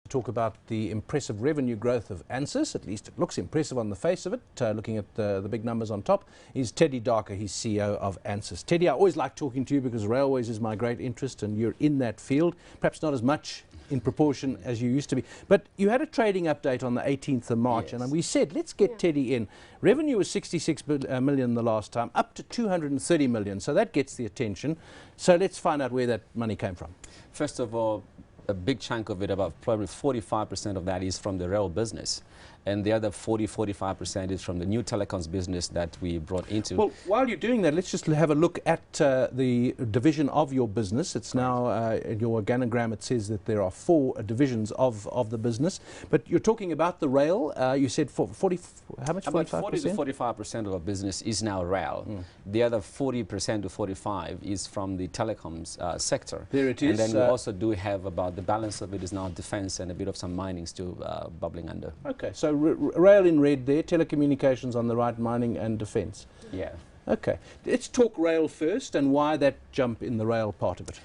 Talk about the impressive revenue growth of Ansys. At least it looks impressive on the face of it, looking at the big numbers on top. He's Teddy Daka, he's CEO of Ansys. Teddy, I always like talking to you because railways is my great interest and you're in that field, perhaps not as much in proportion as you used to be. But you had a trading update on the 18th of March, yes. And we said, let's get Teddy in. Revenue was 66 million the last time, up to 230 million, so that gets the attention. So let's find out where that money came from. First of all, a big chunk of it, about probably 45% of that is from the rail business. And the other 40–45% is from the new telecoms business that we brought into. Well, while you're doing that, let's just have a look at the division of your business. It's now, in your organogram, it says that there are 4 divisions of the business. But you're talking about the rail. You said for 40, how much? About 40–45% of our business is now rail. The other 40% to 45% is from the telecoms sector. There it is. And then we also do have about the balance of it is now defense and a bit of some mining still bubbling under. Okay, so rail in red there, telecommunications on the right, mining and defence. Yeah. Okay, let's talk rail first and why that jump in the rail part of it.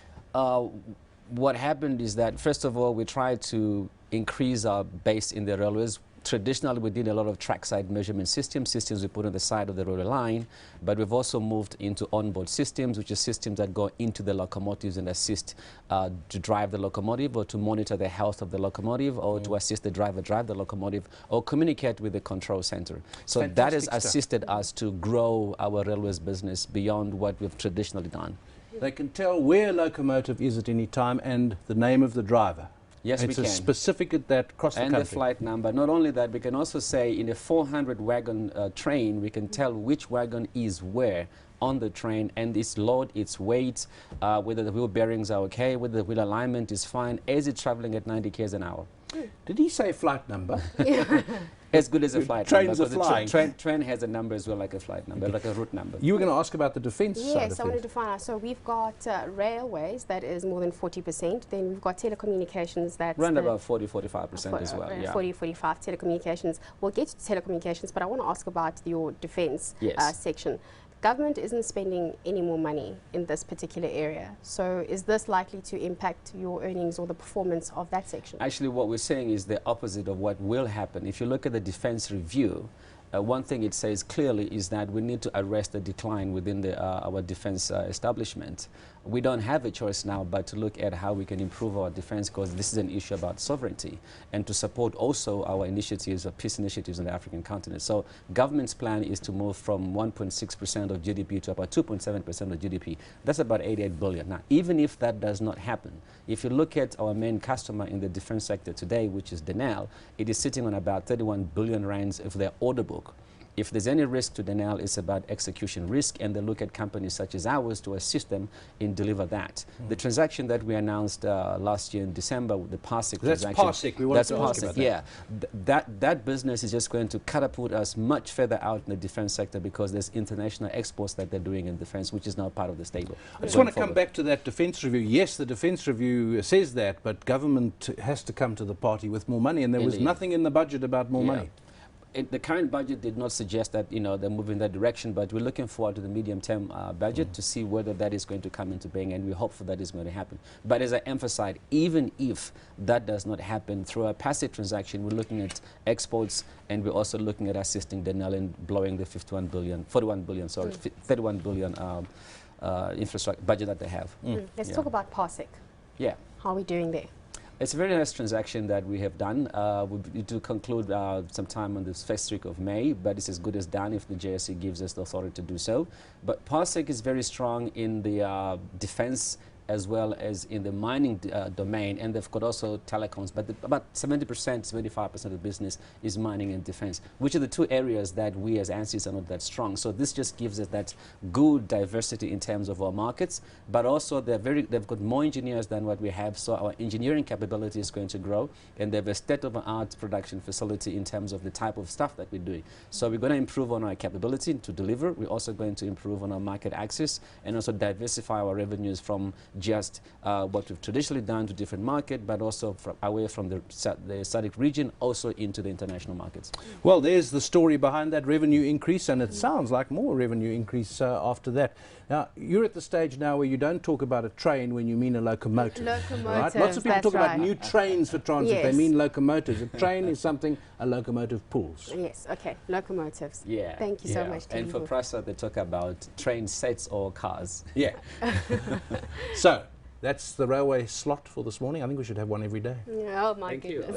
What happened is that, first of all, we tried to increase our base in the railways. Traditionally, we did a lot of trackside measurement systems we put on the side of the railway line, but we've also moved into onboard systems, which are systems that go into the locomotives and assist to drive the locomotive or to monitor the health of the locomotive or to assist the driver drive the locomotive or communicate with the control center. So fantastic that has assisted us to grow our railways business beyond what we've traditionally done. They can tell where a locomotive is at any time and the name of the driver. Yes, we can. It's a specific at that across the country. And the flight number. Not only that, we can also say in a 400 wagon train, we can tell which wagon is where on the train and its load, its weight, whether the wheel bearings are okay, whether the wheel alignment is fine, as it's traveling at 90 km an hour. Did he say flight number? As good as a flight Trains number. are flying. Train has a number as well, like a flight number, like a route number. You were going to ask about the defence side of things. Yes, I wanted to find out. So we've got railways, that is more than 40%. Then we've got telecommunications, that's around about 40–45% as well. Yeah. 40–45 telecommunications. We'll get to telecommunications, but I want to ask about your defence section. Government isn't spending any more money in this particular area. So is this likely to impact your earnings or the performance of that section? Actually, what we're saying is the opposite of what will happen. If you look at the defense review, one thing it says clearly is that we need to arrest the decline within our defense establishment. We don't have a choice now but to look at how we can improve our defense, because this is an issue about sovereignty and to support also our initiatives, peace initiatives on the African continent. So government's plan is to move from 1.6% of GDP to about 2.7% of GDP. That's about 88 billion. Now, even if that does not happen, if you look at our main customer in the defense sector today, which is Denel, it is sitting on about 31 billion rands of their order book. If there's any risk to Denel, it's about execution risk, and they look at companies such as ours to assist them in deliver that. The transaction that we announced last year in December, with the Parsec transaction. That's Parsec. We wanted to ask about that. Yeah, that business is just going to catapult us much further out in the defense sector because there's international exports that they're doing in defense, which is now part of the stable. I just want to come back to that defense review. Yes, the defense review says that, but government has to come to the party with more money, and there was nothing in the budget about more money. The current budget did not suggest that they're moving in that direction, but we're looking forward to the medium-term budget to see whether that is going to come into being, and we hope for that is going to happen. But as I emphasized, even if that does not happen through a passive transaction, we're looking at exports, and we're also looking at assisting Denel in blowing the 31 billion infrastructure budget that they have. Let's talk about Parsec. Yeah. How are we doing there? It's a very nice transaction that we have done. We need to conclude sometime on the first week of May, but it's as good as done if the JSE gives us the authority to do so. But Parsec is very strong in the defense as well as in the mining domain, and they've got also telecoms, but about 70%, 75% of the business is mining and defense, which are the two areas that we as Ansys are not that strong. So this just gives us that good diversity in terms of our markets, but also they've got more engineers than what we have, so our engineering capability is going to grow, and they have a state-of-the-art production facility in terms of the type of stuff that we're doing. So we're going to improve on our capability to deliver. We're also going to improve on our market access and also diversify our revenues from just what we've traditionally done to different markets, but also away from the SADC region, also into the international markets. Well, there's the story behind that revenue increase, and it sounds like more revenue increase after that. Now, you're at the stage now where you don't talk about a train when you mean a locomotive. Locomotives, right? Lots of people talk about new trains for transit. Yes. They mean locomotives. A train is something a locomotive pulls. Yes, okay, locomotives. Yeah. Thank you so much. And for PRASA, they talk about train sets or cars. Yeah. So, that's the railway slot for this morning. I think we should have one every day. Oh my Thank goodness. you.